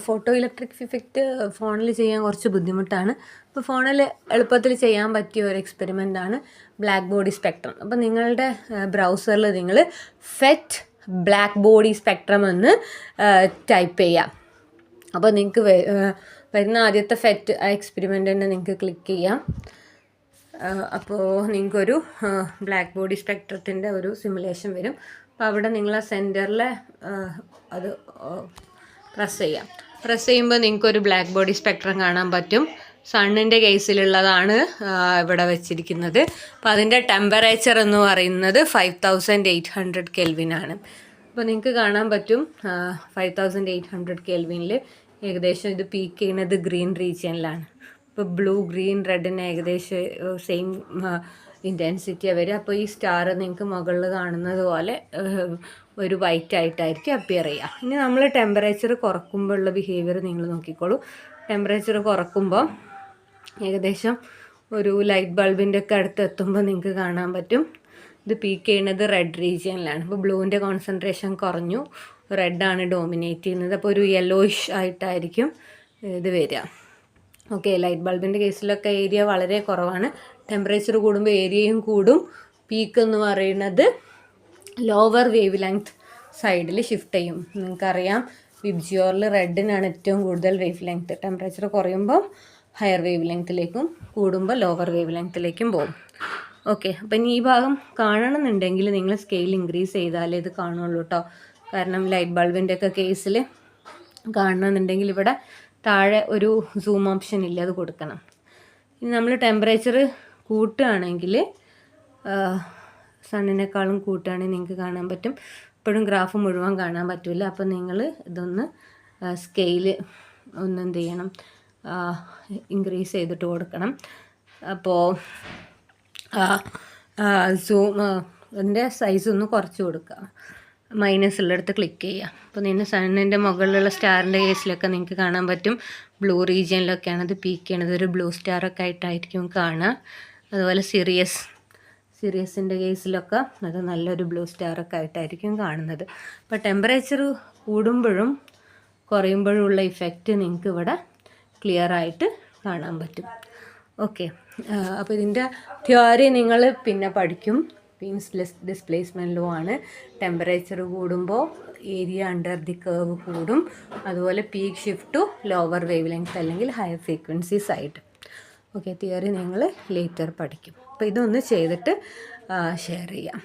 Photo electric effect ഫോണിൽ ചെയ്യാൻ കുറച്ച് ബുദ്ധിമുട്ടാണ്. അപ്പോൾ ഫോണിൽ എളുപ്പത്തിൽ ചെയ്യാൻ പറ്റിയ ഒരു എക്സ്പെരിമെൻ്റ് ആണ് ബ്ലാക്ക് ബോഡി സ്പെക്ട്രം. അപ്പോൾ നിങ്ങളുടെ ബ്രൗസറിൽ നിങ്ങൾ ഫെറ്റ് ബ്ലാക്ക് ബോഡി സ്പെക്ട്രം എന്ന് ടൈപ്പ് ചെയ്യാം. അപ്പോൾ നിങ്ങൾക്ക് വരുന്ന ആദ്യത്തെ ഫെറ്റ് എക്സ്പെരിമെൻ്റ് തന്നെ നിങ്ങൾക്ക് ക്ലിക്ക് ചെയ്യാം. അപ്പോൾ നിങ്ങൾക്കൊരു ബ്ലാക്ക് ബോഡി സ്പെക്ട്രത്തിൻ്റെ ഒരു സിമുലേഷൻ വരും. അപ്പോൾ അവിടെ നിങ്ങൾ ആ സെൻറ്ററിൽ അത് പ്രസ് ചെയ്യാം. പ്രസ് ചെയ്യുമ്പോൾ നിങ്ങൾക്കൊരു ബ്ലാക്ക് ബോഡി സ്പെക്ട്രം കാണാൻ പറ്റും. സണ്ണിൻ്റെ കേസിലുള്ളതാണ് ഇവിടെ വെച്ചിരിക്കുന്നത്. അപ്പോൾ അതിൻ്റെ ടെമ്പറേച്ചർ എന്ന് പറയുന്നത് 5800 കെൽവിനാണ്. അപ്പോൾ നിങ്ങൾക്ക് കാണാൻ പറ്റും 5800 കെൽവിനിൽ ഏകദേശം ഇത് പീക്ക് ചെയ്യുന്നത് ഗ്രീൻ റീജിയനിലാണ്. ഇപ്പോൾ ബ്ലൂ ഗ്രീൻ റെഡിന് ഏകദേശം സെയിം ഇൻറ്റൻസിറ്റിയാണ് വരിക. അപ്പോൾ ഈ സ്റ്റാർ നിങ്ങൾക്ക് മുകളിൽ കാണുന്നത് പോലെ ഒരു വൈറ്റ് ആയിട്ടായിരിക്കും അപ്പിയർ ചെയ്യുക. ഇനി നമ്മൾ ടെമ്പറേച്ചർ കുറക്കുമ്പോൾ ഉള്ള ബിഹേവിയർ നിങ്ങൾ നോക്കിക്കോളൂ. ടെമ്പറേച്ചർ കുറക്കുമ്പോൾ ഏകദേശം ഒരു ലൈറ്റ് ബൾബിൻ്റെ ഒക്കെ അടുത്ത് എത്തുമ്പോൾ നിങ്ങൾക്ക് കാണാൻ പറ്റും ഇത് പീക്ക് ചെയ്യുന്നത് റെഡ് റീജിയനിലാണ്. അപ്പോൾ ബ്ലൂവിൻ്റെ കോൺസെൻട്രേഷൻ കുറഞ്ഞു, റെഡാണ് ഡോമിനേറ്റ് ചെയ്യുന്നത്. അപ്പോൾ ഒരു യെല്ലോയിഷ് ആയിട്ടായിരിക്കും ഇത് വരിക. ഓക്കെ, ലൈറ്റ് ബൾബിൻ്റെ കേസിലൊക്കെ ഏരിയ വളരെ കുറവാണ്. ടെമ്പറേച്ചർ കൂടുമ്പോൾ ഏരിയയും കൂടും. പീക്ക് എന്ന് പറയുന്നത് ലോവർ വേവ് ലെങ്ത് സൈഡിൽ ഷിഫ്റ്റ് ചെയ്യും. നിങ്ങൾക്കറിയാം വിബ്ജിയോറിൽ റെഡിനാണ് ഏറ്റവും കൂടുതൽ വേവ് ലെങ്ത്. ടെമ്പറേച്ചർ കുറയുമ്പോൾ ഹയർ വേവ് ലെങ്ത്തിലേക്കും കൂടുമ്പോൾ ലോവർ വേവ് ലെങ്ത്തിലേക്കും പോകും. ഓക്കെ, അപ്പം ഇനി ഈ ഭാഗം കാണണമെന്നുണ്ടെങ്കിൽ നിങ്ങൾ സ്കെയിൽ ഇൻക്രീസ് ചെയ്താലേ ഇത് കാണുള്ളൂ കേട്ടോ. കാരണം ലൈറ്റ് ബൾബിൻ്റെ ഒക്കെ കേസിൽ കാണണമെന്നുണ്ടെങ്കിൽ ഇവിടെ താഴെ ഒരു സൂം ഓപ്ഷൻ ഇല്ല, അത് കൊടുക്കണം. ഇനി നമ്മൾ ടെമ്പറേച്ചർ കൂട്ടുകയാണെങ്കിൽ സണ്ണിനേക്കാളും കൂട്ടുകയാണെങ്കിൽ നിങ്ങൾക്ക് കാണാൻ പറ്റും. ഇപ്പോഴും ഗ്രാഫ് മുഴുവൻ കാണാൻ പറ്റില്ല. അപ്പോൾ നിങ്ങൾ ഇതൊന്ന് സ്കെയിൽ ഒന്ന് എന്ത് ചെയ്യണം, ഇൻക്രീസ് ചെയ്തിട്ട് കൊടുക്കണം. അപ്പോൾ സൂം അതിൻ്റെ സൈസ് ഒന്ന് കുറച്ച് കൊടുക്കുക. മൈനസ് ഉള്ളിടത്ത് ക്ലിക്ക് ചെയ്യുക. അപ്പോൾ നിങ്ങൾ സണ്ണിൻ്റെ മുകളിലുള്ള സ്റ്റാറിൻ്റെ കേസിലൊക്കെ നിങ്ങൾക്ക് കാണാൻ പറ്റും ബ്ലൂ റീജിയനിലൊക്കെയാണ് അത് പീക്ക് ചെയ്യണത്. ഒരു ബ്ലൂ സ്റ്റാറൊക്കെ ആയിട്ടായിരിക്കും കാണുക. അതുപോലെ സിറിയസിൻ്റെ കേസിലൊക്കെ അത് നല്ലൊരു ബ്ലൂ സ്റ്റാറൊക്കെ ആയിട്ടായിരിക്കും കാണുന്നത്. അപ്പോൾ ടെമ്പറേച്ചർ കൂടുമ്പോഴും കുറയുമ്പോഴും ഉള്ള ഇഫക്റ്റ് നിങ്ങൾക്ക് ഇവിടെ ക്ലിയർ ആയിട്ട് കാണാൻ പറ്റും. ഓക്കെ, അപ്പോൾ ഇതിൻ്റെ തിയറി നിങ്ങൾ പിന്നെ പഠിക്കും. പീംസ് ഡിസ്പ്ലേസ്മെൻറ്റ് ലോ ആണ്. ടെമ്പറേച്ചർ കൂടുമ്പോൾ ഏരിയ അണ്ടർ ദി കർവ് കൂടും. അതുപോലെ peak shift to lower wavelength അല്ലെങ്കിൽ higher frequency side. Okay, theory നിങ്ങൾ ലേറ്റർ പഠിക്കും. അപ്പോൾ ഇതൊന്ന് ചെയ്തിട്ട് ഷെയർ ചെയ്യാം.